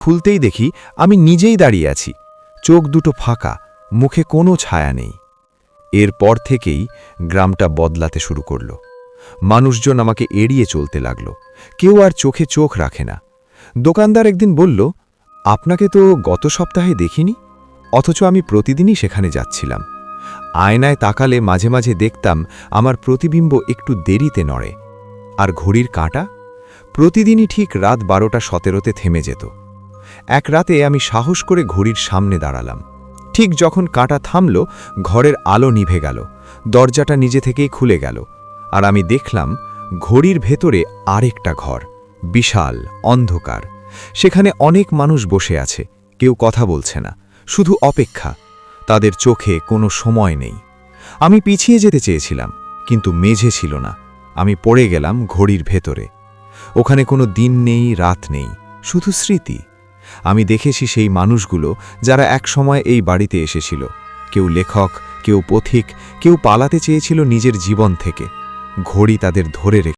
খুলতেই দেখি আমি নিজেই দাঁড়িয়ে আছি, চোখ দুটো ফাঁকা, মুখে কোনো ছায়া নেই। এরপর থেকেই গ্রামটা বদলাতে শুরু করল। মানুষজন আমাকে এড়িয়ে চলতে লাগল, কেউ আর চোখে চোখ রাখে না। দোকানদার একদিন বলল, আপনাকে তো গত সপ্তাহে দেখিনি, অথচ আমি প্রতিদিনই সেখানে যাচ্ছিলাম। আয়নায় তাকালে মাঝে মাঝে দেখতাম আমার প্রতিবিম্ব একটু দেরিতে নড়ে। আর ঘড়ির কাঁটা প্রতিদিনই ঠিক রাত 12:17 থেমে যেত। এক রাতে আমি সাহস করে ঘড়ির সামনে দাঁড়ালাম। ঠিক যখন কাঁটা থামল, ঘরের আলো নিভে গেল, দরজাটা নিজে থেকেই খুলে গেল, আর আমি দেখলাম ঘড়ির ভেতরে আরেকটা ঘর, বিশাল, অন্ধকার। সেখানে অনেক মানুষ বসে আছে, কেউ কথা বলছে না, শুধু অপেক্ষা। তাদের চোখে কোনো সময় নেই। আমি পিছিয়ে যেতে চেয়েছিলাম, কিন্তু মেঝে ছিল না। আমি পড়ে গেলাম ঘড়ির ভেতরে। ওখানে কোনো দিন নেই, রাত নেই, শুধু স্মৃতি। আমি দেখেছি সেই মানুষগুলো যারা একসময় এই বাড়িতে এসেছিল। কেউ লেখক, কেউ পথিক, কেউ পালাতে চেয়েছিল নিজের জীবন থেকে। ঘড়ি তাদের ধরে রেখে